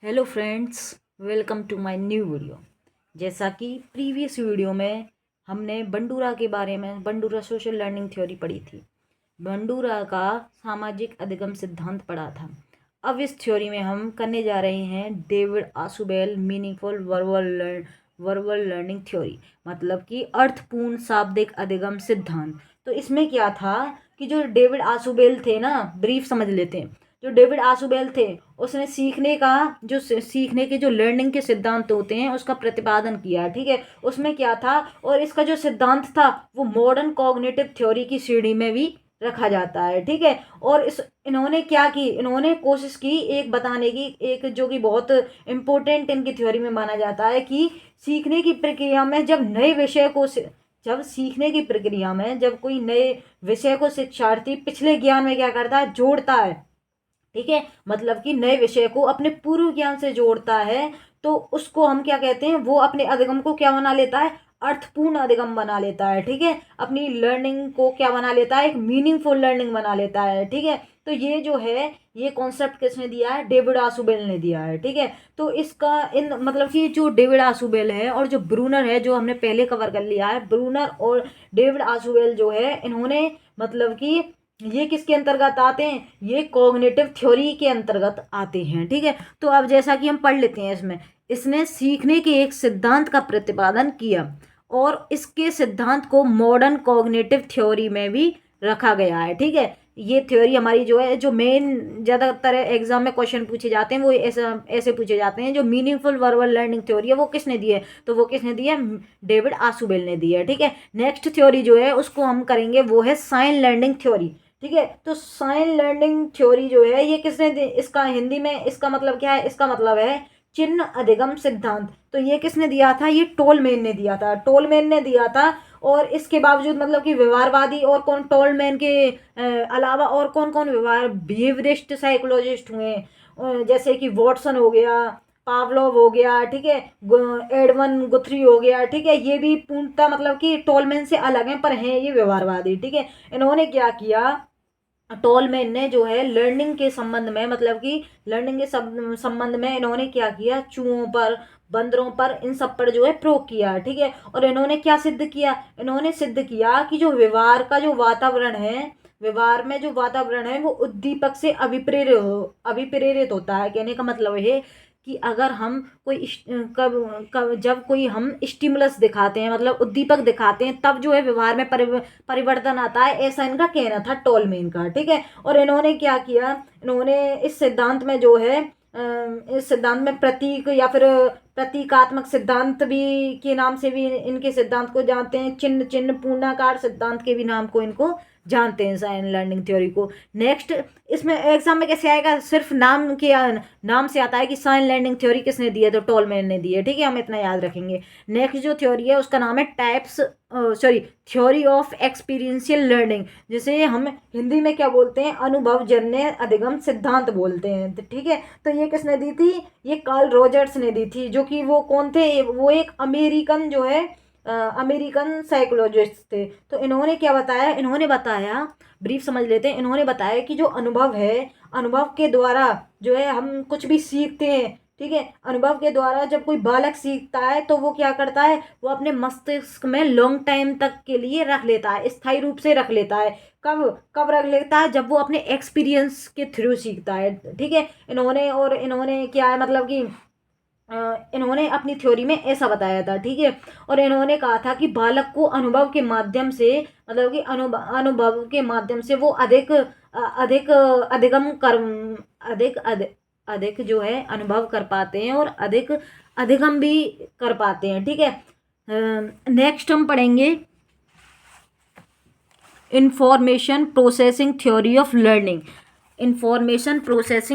Hello friends, welcome to my new video. जैसा कि previous video में हमने बंडूरा के बारे में बंडूरा सोशल लर्निंग थ्योरी पढ़ी थी। बंडूरा का सामाजिक अधिगम सिद्धांत पढ़ा था। अब इस थ्योरी में हम करने जा रहे हैं David Ausubel meaningful verbal learning theory, मतलब कि अर्थपूर्ण शाब्दिक अधिगम सिद्धांत। तो इसमें क्या था कि जो डेविड आशुबेल थे ना, ब्रीफ समझ लेते हैं। जो डेविड आशुबेल थे, उसने सीखने के जो लर्निंग के सिद्धांत होते हैं उसका प्रतिपादन किया। ठीक है, उसमें क्या था और इसका जो सिद्धांत था वो मॉडर्न कॉग्निटिव थ्योरी की श्रेणी में भी रखा जाता है। ठीक है, और इन्होंने क्या की, इन्होंने कोशिश की एक बताने की, एक जो कि बहुत इम्पोर्टेंट इनकी थ्योरी में माना जाता है कि सीखने की प्रक्रिया में जब सीखने की प्रक्रिया में जब कोई नए विषय को शिक्षार्थी पिछले ज्ञान में क्या करता है, जोड़ता है। ठीक है, मतलब कि नए विषय को अपने पूर्व ज्ञान से जोड़ता है, तो उसको हम क्या कहते हैं, वो अपने अधिगम को क्या बना लेता है, अर्थपूर्ण अधिगम बना लेता है। ठीक है, अपनी लर्निंग को क्या बना लेता है, एक मीनिंगफुल लर्निंग बना लेता है। ठीक है, तो ये जो है, ये कॉन्सेप्ट किसने दिया है, डेविड आशुबेल ने दिया है। ठीक है, तो इसका इन मतलब कि जो डेविड आशुबेल है और जो ब्रूनर है, जो हमने पहले कवर कर लिया है, ब्रूनर और डेविड आशुबेल जो है, इन्होंने मतलब कि ये किसके अंतर्गत आते हैं, ये कॉग्निटिव थ्योरी के अंतर्गत आते हैं। ठीक है, तो अब जैसा कि हम पढ़ लेते हैं, इसमें इसने सीखने के एक सिद्धांत का प्रतिपादन किया और इसके सिद्धांत को मॉडर्न कॉग्निटिव थ्योरी में भी रखा गया है। ठीक है, ये थ्योरी हमारी जो है, जो मेन ज़्यादातर एग्जाम में क्वेश्चन पूछे जाते हैं वो ऐसा ऐसे पूछे जाते हैं, जो मीनिंगफुल वर्बल लर्निंग थ्योरी है वो किसने दी है, तो वो किसने दी है, डेविड आशुबेल ने दी है। ठीक है, नेक्स्ट थ्योरी जो है उसको हम करेंगे, वो है साइन लर्निंग थ्योरी। ठीक है, तो साइन लर्निंग थ्योरी जो है ये इसका हिंदी में इसका मतलब क्या है, इसका मतलब है चिन्ह अधिगम सिद्धांत। तो ये किसने दिया था, ये टोलमैन ने दिया था, टोलमैन ने दिया था। और इसके बावजूद मतलब कि व्यवहारवादी और कौन, टोलमैन के अलावा और कौन कौन व्यवहार बिहेवियरिस्ट साइकोलॉजिस्ट हुए, जैसे कि वॉटसन हो गया, पावलोव हो गया। ठीक है, एडवन गुथरी हो गया। ठीक है, ये भी पूर्णतः मतलब कि टोलमैन से अलग हैं, पर हैं ये व्यवहारवादी। ठीक है, इन्होंने क्या किया, टोलमैन ने जो है लर्निंग के संबंध में, मतलब कि लर्निंग के संबंध में इन्होंने क्या किया, चूहों पर, बंदरों पर, इन सब पर जो है प्रयोग किया। ठीक है, और इन्होंने क्या सिद्ध किया, इन्होंने सिद्ध किया कि जो व्यवहार का जो वातावरण है, व्यवहार में जो वातावरण है वो उद्दीपक से अभिप्रेरित होता है। कहने का मतलब है कि अगर हम कब जब कोई हम स्टिमुलस दिखाते हैं, मतलब उद्दीपक दिखाते हैं, तब जो है व्यवहार में परिवर्तन आता है, ऐसा इनका कहना था, टोलमैन का। ठीक है, और इन्होंने क्या किया, इन्होंने इस सिद्धांत में जो है इस सिद्धांत में प्रतीक या फिर प्रतीकात्मक सिद्धांत भी के नाम से भी इनके सिद्धांत को जानते हैं, चिन्ह चिन्ह पूर्णाकार सिद्धांत के भी नाम को इनको जानते हैं, साइन लर्निंग थ्योरी को। नेक्स्ट, इसमें एग्जाम में कैसे आएगा, सिर्फ नाम से आता है कि साइन लर्निंग थ्योरी किसने दी है, तो टोलमैन ने दी है। ठीक है, हम इतना याद रखेंगे। नेक्स्ट जो थ्योरी है उसका नाम है थ्योरी ऑफ एक्सपीरियंशियल लर्निंग, जिसे हम हिंदी में क्या बोलते हैं, अनुभवजन्य अधिगम सिद्धांत बोलते हैं। तो ठीक है, तो ये किसने दी थी, ये कार्ल रॉजर्स ने दी थी, जो कि वो कौन थे, वो एक अमेरिकन जो है अमेरिकन साइकोलॉजिस्ट थे। तो इन्होंने क्या बताया, इन्होंने बताया, ब्रीफ समझ लेते हैं, इन्होंने बताया कि जो अनुभव है, अनुभव के द्वारा जो है हम कुछ भी सीखते हैं। ठीक है, अनुभव के द्वारा जब कोई बालक सीखता है तो वो क्या करता है, वो अपने मस्तिष्क में लॉन्ग टाइम तक के लिए रख लेता है, स्थायी रूप से रख लेता है। कब कब रख लेता है, जब वो अपने एक्सपीरियंस के थ्रू सीखता है। ठीक है, इन्होंने क्या है, मतलब कि इन्होंने अपनी थ्योरी में ऐसा बताया था। ठीक है, और इन्होंने कहा था कि बालक को अनुभव के माध्यम से, मतलब कि अनुभव के माध्यम से वो अधिक अधिगम कर अधिक अधिक जो है अनुभव कर पाते हैं और अधिक अधिगम भी कर पाते हैं। ठीक है, नेक्स्ट हम पढ़ेंगे information processing theory of learning. Information processing